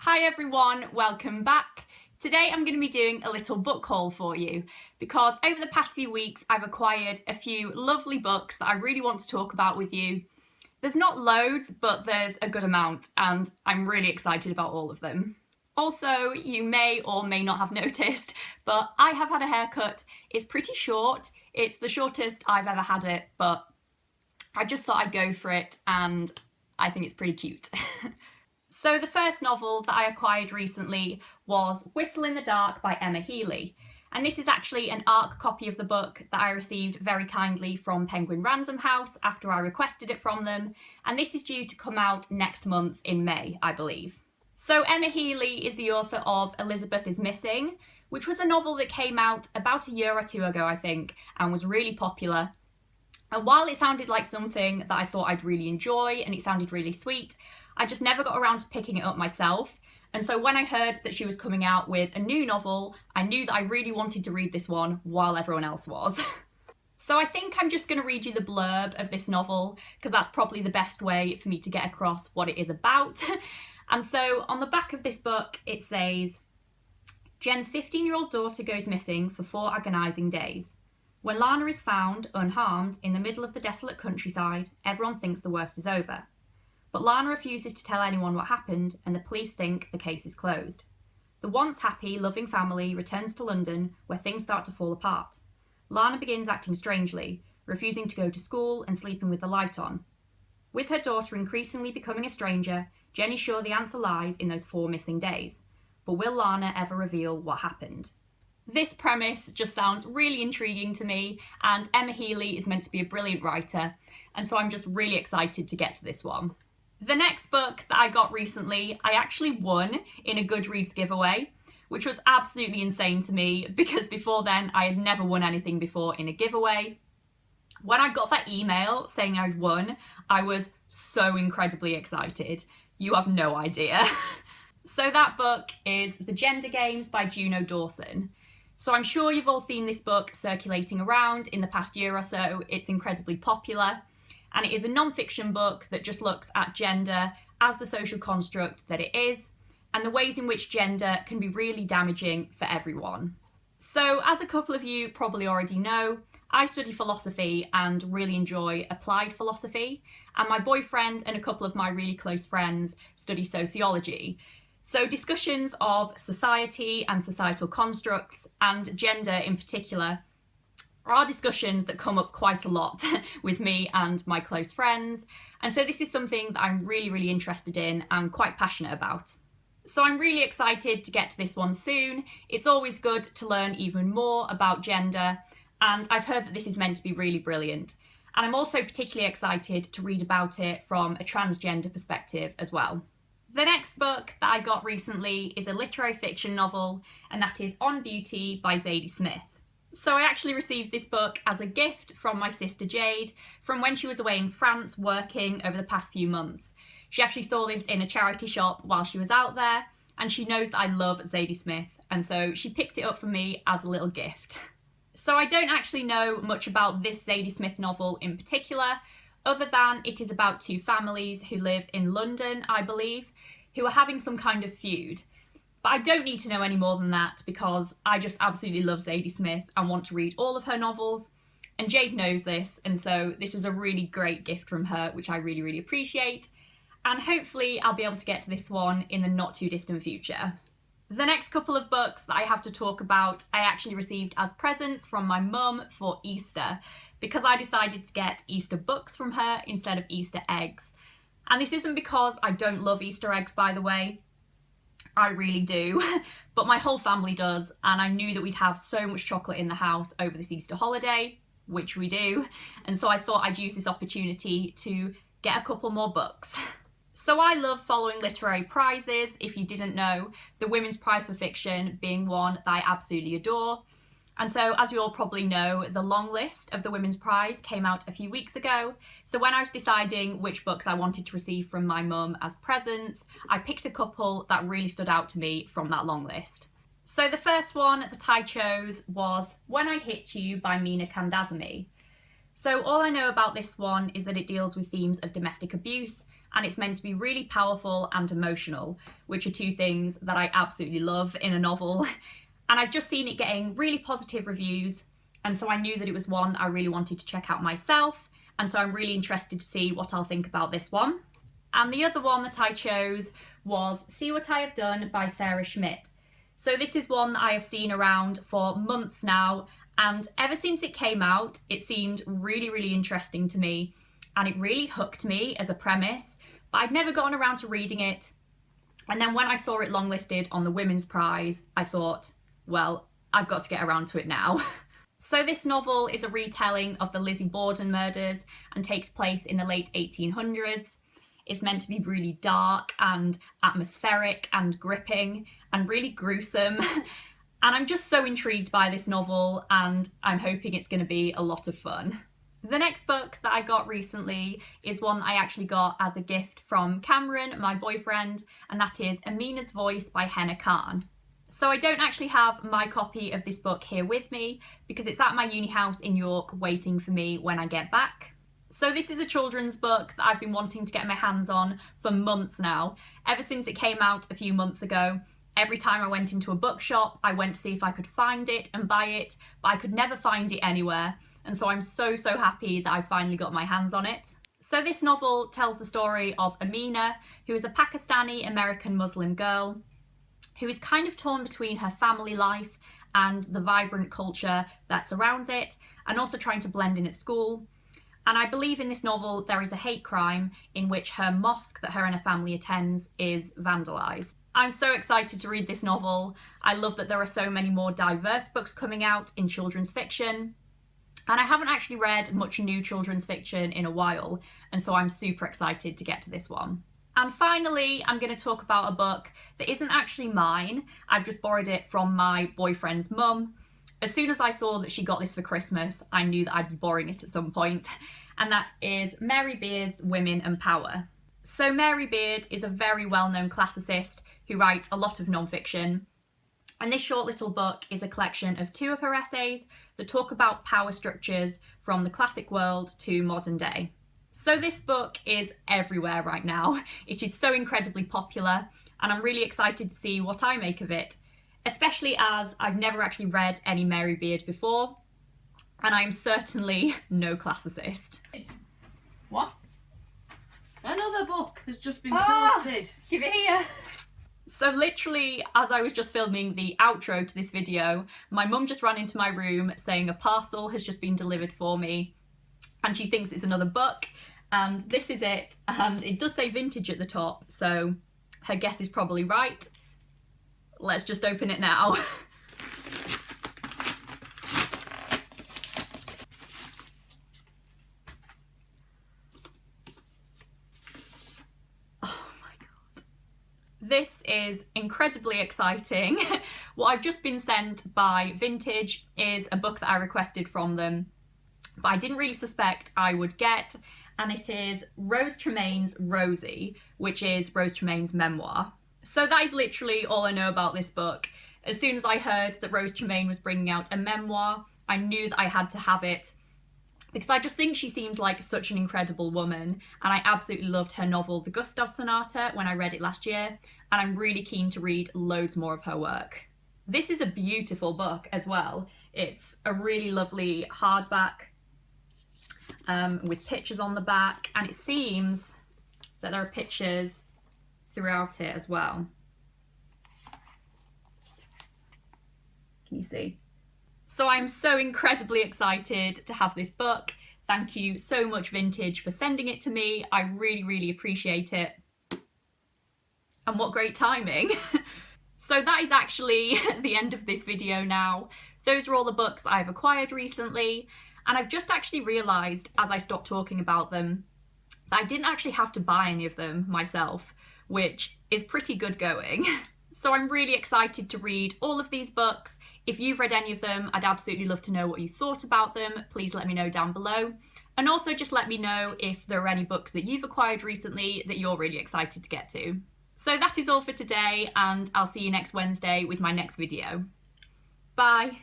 Hi everyone, welcome back. Today I'm going to be doing a little book haul for you because over the past few weeks I've acquired a few lovely books that I really want to talk about with you. There's not loads, but there's a good amount and I'm really excited about all of them. Also, you may or may not have noticed, but I have had a haircut. It's pretty short. It's the shortest I've ever had it, but I just thought I'd go for it and I think it's pretty cute. So the first novel that I acquired recently was Whistle in the Dark by Emma Healy. And this is actually an ARC copy of the book that I received very kindly from Penguin Random House after I requested it from them. And this is due to come out next month in May, I believe. So Emma Healy is the author of Elizabeth is Missing, which was a novel that came out about a year or two ago, I think, and was really popular. And while it sounded like something that I thought I'd really enjoy and it sounded really sweet, I just never got around to picking it up myself. And so when I heard that she was coming out with a new novel, I knew that I really wanted to read this one while everyone else was. So I think I'm just going to read you the blurb of this novel because that's probably the best way for me to get across what it is about. And so on the back of this book, it says, Jen's 15-year-old daughter goes missing for 4 agonising days. When Lana is found, unharmed, in the middle of the desolate countryside, everyone thinks the worst is over. But Lana refuses to tell anyone what happened, and the police think the case is closed. The once happy, loving family returns to London, where things start to fall apart. Lana begins acting strangely, refusing to go to school and sleeping with the light on. With her daughter increasingly becoming a stranger, Jen is sure the answer lies in those 4 missing days. But will Lana ever reveal what happened? This premise just sounds really intriguing to me, and Emma Healy is meant to be a brilliant writer, and so I'm just really excited to get to this one. The next book that I got recently, I actually won in a Goodreads giveaway, which was absolutely insane to me because before then I had never won anything before in a giveaway. When I got that email saying I'd won, I was so incredibly excited. You have no idea. So that book is The Gender Games by Juno Dawson. So I'm sure you've all seen this book circulating around in the past year or so. It's incredibly popular. And it is a non-fiction book that just looks at gender as the social construct that it is, and the ways in which gender can be really damaging for everyone. So, as a couple of you probably already know, I study philosophy and really enjoy applied philosophy, and my boyfriend and a couple of my really close friends study sociology. So discussions of society and societal constructs, and gender in particular, are discussions that come up quite a lot with me and my close friends, and so this is something that I'm really interested in and quite passionate about. So I'm really excited to get to this one soon. It's always good to learn even more about gender, and I've heard that this is meant to be really brilliant. And I'm also particularly excited to read about it from a transgender perspective as well. The next book that I got recently is a literary fiction novel, and that is On Beauty by Zadie Smith. So I actually received this book as a gift from my sister Jade from when she was away in France working over the past few months. She actually saw this in a charity shop while she was out there, and she knows that I love Zadie Smith, and so she picked it up for me as a little gift. So I don't actually know much about this Zadie Smith novel in particular, other than it is about 2 families who live in London, I believe, who are having some kind of feud. But I don't need to know any more than that because I just absolutely love Zadie Smith and want to read all of her novels. And Jade knows this, and so this was a really great gift from her, which I really appreciate. And hopefully I'll be able to get to this one in the not too distant future. The next couple of books that I have to talk about, I actually received as presents from my mum for Easter because I decided to get Easter books from her instead of Easter eggs. And this isn't because I don't love Easter eggs, by the way. I really do, but my whole family does, and I knew that we'd have so much chocolate in the house over this Easter holiday, which we do, and so I thought I'd use this opportunity to get a couple more books. So I love following literary prizes, if you didn't know, the Women's Prize for Fiction being one that I absolutely adore. And so, as you all probably know, the Longlist of the Women's Prize came out a few weeks ago. So when I was deciding which books I wanted to receive from my mum as presents, I picked a couple that really stood out to me from that long list. So the first one that I chose was When I Hit You by Meena Kandasamy. So all I know about this one is that it deals with themes of domestic abuse and it's meant to be really powerful and emotional, which are two things that I absolutely love in a novel. And I've just seen it getting really positive reviews, and so I knew that it was one I really wanted to check out myself, and so I'm really interested to see what I'll think about this one. And the other one that I chose was See What I Have Done by Sarah Schmidt. So this is one that I have seen around for months now, and ever since it came out, it seemed really, really interesting to me, and it really hooked me as a premise, but I'd never gotten around to reading it. And then when I saw it longlisted on the Women's Prize, I thought, well, I've got to get around to it now. So this novel is a retelling of the Lizzie Borden murders and takes place in the late 1800s. It's meant to be really dark and atmospheric and gripping and really gruesome. And I'm just so intrigued by this novel, and I'm hoping it's going to be a lot of fun. The next book that I got recently is one I actually got as a gift from Cameron, my boyfriend, and that is Amina's Voice by Henna Khan. So I don't actually have my copy of this book here with me because it's at my uni house in York waiting for me when I get back. So this is a children's book that I've been wanting to get my hands on for months now. Ever since it came out a few months ago, every time I went into a bookshop, I went to see if I could find it and buy it, but I could never find it anywhere. And so I'm so happy that I finally got my hands on it. So this novel tells the story of Amina, who is a Pakistani American Muslim girl who is kind of torn between her family life and the vibrant culture that surrounds it, and also trying to blend in at school. And I believe in this novel there is a hate crime in which her mosque that her and her family attends is vandalised. I'm so excited to read this novel. I love that there are so many more diverse books coming out in children's fiction. And I haven't actually read much new children's fiction in a while, and so I'm super excited to get to this one. And finally, I'm going to talk about a book that isn't actually mine. I've just borrowed it from my boyfriend's mum. As soon as I saw that she got this for Christmas, I knew that I'd be borrowing it at some point, and that is Mary Beard's Women and Power. So Mary Beard is a very well-known classicist who writes a lot of non-fiction, and this short little book is a collection of 2 of her essays that talk about power structures from the classic world to modern day. So this book is everywhere right now. It is so incredibly popular, and I'm really excited to see what I make of it, especially as I've never actually read any Mary Beard before, and I'm certainly no classicist. What? Another book has just been posted. Give it here. So literally, as I was just filming the outro to this video, my mum just ran into my room saying a parcel has just been delivered for me, and she thinks it's another book, and this is it, and it does say vintage at the top, so her guess is probably right. Let's just open it now. This is incredibly exciting. What I've just been sent by Vintage is a book that I requested from them, but I didn't really suspect I would get, and it is Rose Tremain's Rosie, which is Rose Tremain's memoir. So that is literally all I know about this book. As soon as I heard that Rose Tremain was bringing out a memoir, I knew that I had to have it, because I just think she seems like such an incredible woman, and I absolutely loved her novel The Gustav Sonata when I read it last year, and I'm really keen to read loads more of her work. This is a beautiful book as well. It's a really lovely hardback with pictures on the back, and it seems that there are pictures throughout it as well. Can you see? So I'm so incredibly excited to have this book. Thank you so much, Vintage, for sending it to me. I really appreciate it. And what great timing. So that is actually the end of this video now. Those are all the books that I've acquired recently, and I've just actually realised as I stopped talking about them that I didn't actually have to buy any of them myself, which is pretty good going. So I'm really excited to read all of these books. If you've read any of them, I'd absolutely love to know what you thought about them. Please let me know down below. And also just let me know if there are any books that you've acquired recently that you're really excited to get to. So that is all for today, and I'll see you next Wednesday with my next video. Bye.